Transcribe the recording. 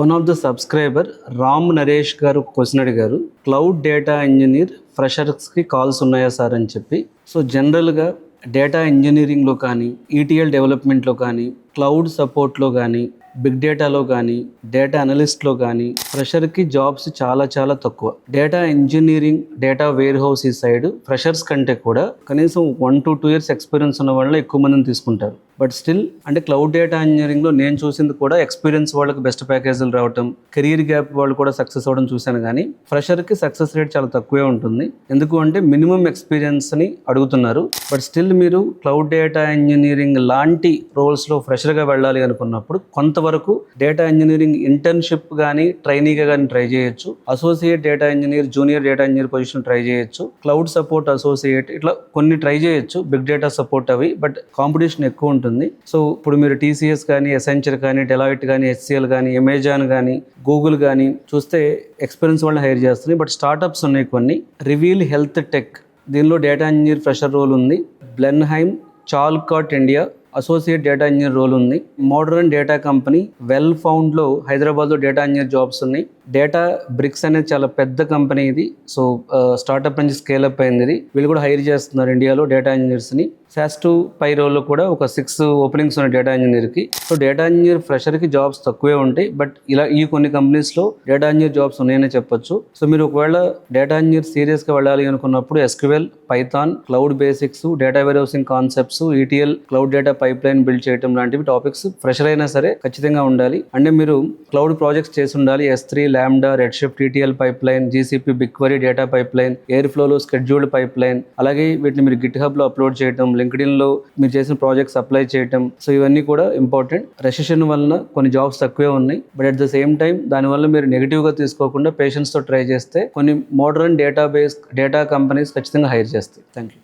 One of the subscriber Ram Naresh గారు question అడిగారు, cloud data engineer ఫ్రెషర్స్కి calls ఉన్నాయా సార్ అని చెప్పి. సో జనరల్గా డేటా ఇంజనీరింగ్లో కానీ, ఈటీఎల్ డెవలప్మెంట్లో కానీ, క్లౌడ్ సపోర్ట్లో కానీ, బిగ్ డేటాలో కానీ, డేటా అనలిస్ట్లో కానీ ఫ్రెషర్కి జాబ్స్ చాలా చాలా తక్కువ. Data engineering, data warehouse ఈ సైడ్ ఫ్రెషర్స్ కంటే కూడా కనీసం 1 to 2 years ఎక్స్పీరియన్స్ ఉన్న వాళ్ళని ఎక్కువ మందిని తీసుకుంటారు. బట్ స్టిల్ అంటే క్లౌడ్ డేటా ఇంజనీరింగ్లో నేను చూసింది కూడా ఎక్స్పీరియన్స్ వాళ్ళకి బెస్ట్ ప్యాకేజీలు రావటం, కెరీర్ గ్యాప్ వాళ్ళు కూడా సక్సెస్ అవ్వడం చూశాను. కానీ ఫ్రెషర్కి సక్సెస్ రేట్ చాలా తక్కువే ఉంటుంది. ఎందుకు అంటే మినిమం ఎక్స్పీరియన్స్ని అడుగుతున్నారు. బట్ స్టిల్ మీరు క్లౌడ్ డేటా ఇంజనీరింగ్ లాంటి రోల్స్లో ఫ్రెషర్గా వెళ్ళాలి అనుకున్నప్పుడు కొంతవరకు డేటా ఇంజనీరింగ్ ఇంటర్న్షిప్ కానీ, ట్రైనీగా కానీ ట్రై చేయొచ్చు. Associate data engineer, junior data engineer position try చేయొచ్చు. క్లౌడ్ సపోర్ట్ అసోసియేట్ ఇట్లా కొన్ని ట్రై చేయొచ్చు. బిగ్ డేటా సపోర్ట్ అవి, బట్ కాంపిటీషన్ ఎక్కువ ఉంటుంది. సో ఇప్పుడు మీరు టీసీఎస్ కానీ, ఎసెంచర్ కానీ, డెలాయిట్ కానీ, హెచ్సిఎల్ కానీ, అమెజాన్ కానీ, గూగుల్ కానీ చూస్తే ఎక్స్పీరియన్స్ వాళ్ళని హైర్ చేస్తున్నాయి. బట్ స్టార్టప్స్ ఉన్నాయి కొన్ని. రివీల్ హెల్త్ టెక్, దీనిలో డేటా ఇంజనీర్ ఫ్రెషర్ రోల్ ఉంది. Blenheim, Chalcot India associate data engineer role ఉంది. మోడర్న్ డేటా కంపెనీ వెల్ ఫౌండ్లో హైదరాబాద్లో డేటా ఇంజనీర్ జాబ్స్ ఉన్నాయి. డేటా బ్రిక్స్ అనేది చాలా పెద్ద కంపెనీ ఇది. సో స్టార్టప్ నుంచి స్కేల్ అప్ అయింది ఇది. వీళ్ళు కూడా హైర్ చేస్తున్నారు ఇండియాలో డేటా ఇంజనీర్స్ని. సాస్2 పైరోల్లో కూడా ఒక 6 ఓపెనింగ్స్ ఉన్నాయి డేటా ఇంజనీర్కి. సో డేటా ఇంజనీర్ ఫ్రెషర్కి జాబ్స్ తక్కువే ఉంటాయి. బట్ ఇలా ఈ కొన్ని కంపెనీస్లో డేటా ఇంజనీర్ జాబ్స్ ఉన్నాయనే చెప్పొచ్చు. సో మీరు ఒకవేళ డేటా ఇంజనీర్ సీరియస్గా వెళ్ళాలి అనుకున్నప్పుడు SQL, Python, cloud basics, data warehousing concepts, ETL, cloud data pipeline build చేయడం లాంటివి టాపిక్స్ ఫ్రెషర్ అయినా సరే ఖచ్చితంగా ఉండాలి. అంటే మీరు క్లౌడ్ ప్రాజెక్ట్స్ చేసి ఉండాలి. S3, lambda, Redshift, ETL pipeline, GCP, BigQuery data pipeline, ఎయిర్ ఫ్లోలో స్కెడ్యూల్డ్ పైప్ లైన్, అలాగే వీటిని మీరు గిట్ హబ్లో అప్లోడ్ చేయడం, లింక్డ్ఇన్లో మీరు చేసిన ప్రాజెక్ట్స్ అప్లై చేయటం. సో ఇవన్నీ కూడా ఇంపార్టెంట్. రెసిషన్ వలన కొన్ని జాబ్స్ తక్కువే ఉన్నాయి. But at the same time దానివల్ల మీరు నెగిటివ్గా తీసుకోకుండా పేషెన్స్తో ట్రై చేస్తే కొన్ని మోడర్న్ డేటా కంపెనీస్ ఖచ్చితంగా హైర్ చేస్తాయి. Thank you.